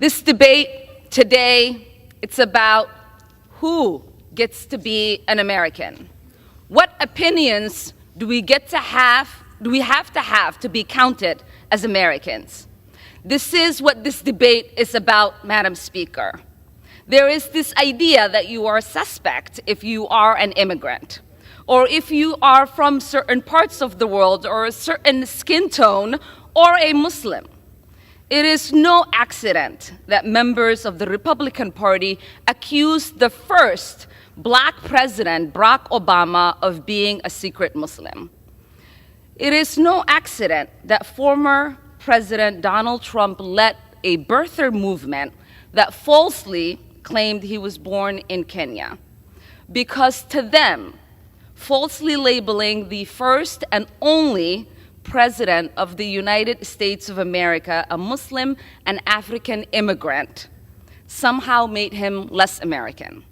This debate today, it's about who gets to be an American. What opinions do we have to be counted as Americans? This is what this debate is about, Madam Speaker. There is this idea that you are a suspect if you are an immigrant, or if you are from certain parts of the world, or a certain skin tone, or a Muslim. It is no accident that members of the Republican Party accused the first Black president, Barack Obama, of being a secret Muslim. It is no accident that former President Donald Trump led a birther movement that falsely claimed he was born in Kenya. Because to them, falsely labeling the first and only President of the United States of America a Muslim and African immigrant somehow made him less American.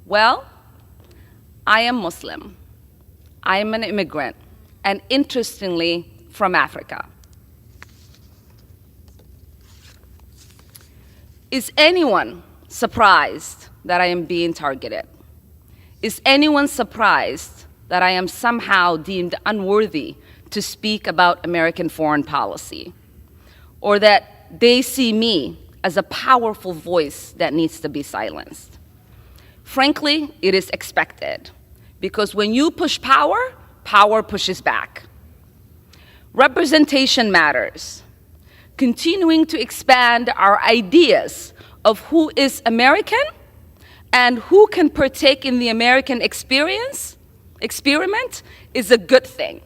Well, I am Muslim. I am an immigrant, and interestingly, from Africa. Is anyone surprised that I am being targeted? Is anyone surprised that I am somehow deemed unworthy to speak about American foreign policy? Or that they see me as a powerful voice that needs to be silenced? Frankly, it is expected, because when you push power, power pushes back. Representation matters. Continuing to expand our ideas of who is American and who can partake in the American experiment is a good thing.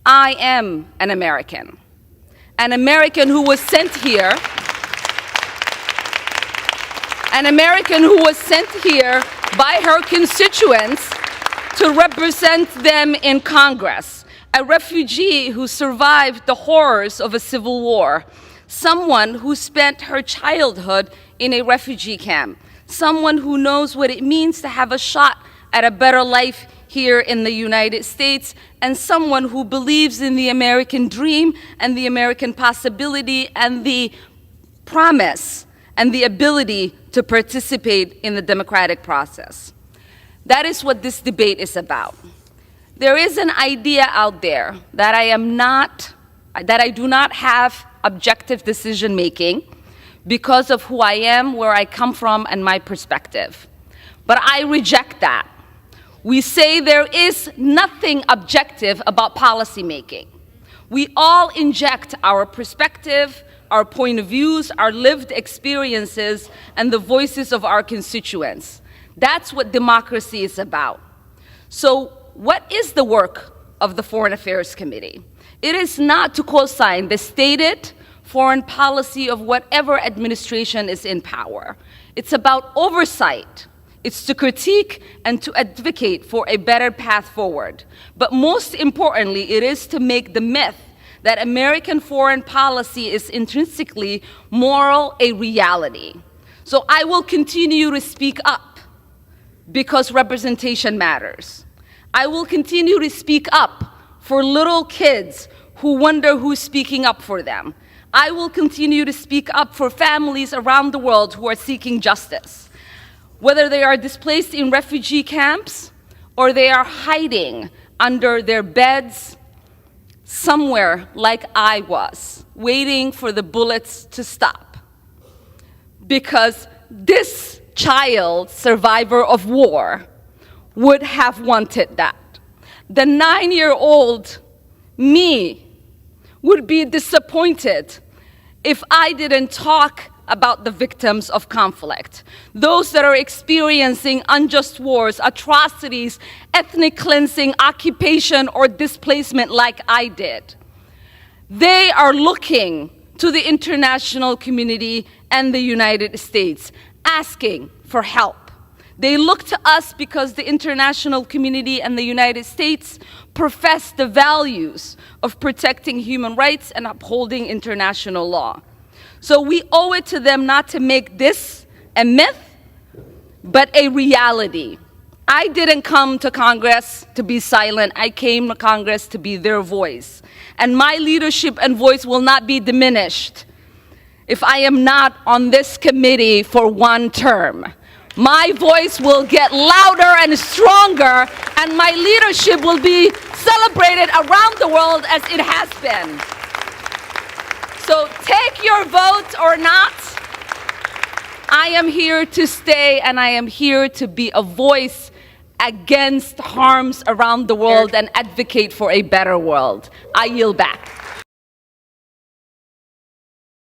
I am an American who was sent here, by her constituents to represent them in Congress, a refugee who survived the horrors of a civil war, someone who spent her childhood in a refugee camp, someone who knows what it means to have a shot at a better life here in the United States, and someone who believes in the American dream and the American possibility and the promise and the ability to participate in the democratic process. That is what this debate is about. There is an idea out there that I do not have objective decision-making because of who I am, where I come from, and my perspective. But I reject that. We say there is nothing objective about policymaking. We all inject our perspective, our point of views, our lived experiences, and the voices of our constituents. That's what democracy is about. So what is the work of the Foreign Affairs Committee? It is not to co-sign the stated foreign policy of whatever administration is in power. It's about oversight. It's to critique and to advocate for a better path forward. But most importantly, it is to make the myth that American foreign policy is intrinsically moral a reality. So I will continue to speak up because representation matters. I will continue to speak up for little kids who wonder who's speaking up for them. I will continue to speak up for families around the world who are seeking justice, whether they are displaced in refugee camps or they are hiding under their beds somewhere like I was, waiting for the bullets to stop. Because this child, survivor of war, would have wanted that. The 9-year-old me would be disappointed if I didn't talk about the victims of conflict, those that are experiencing unjust wars, atrocities, ethnic cleansing, occupation, or displacement like I did. They are looking to the international community and the United States, asking for help. They look to us because the international community and the United States profess the values of protecting human rights and upholding international law. So we owe it to them not to make this a myth, but a reality. I didn't come to Congress to be silent. I came to Congress to be their voice. And my leadership and voice will not be diminished if I am not on this committee for one term. My voice will get louder and stronger, and my leadership will be celebrated around the world as it has been. So take your vote or not. I am here to stay, and I am here to be a voice against harms around the world and advocate for a better world. I yield back.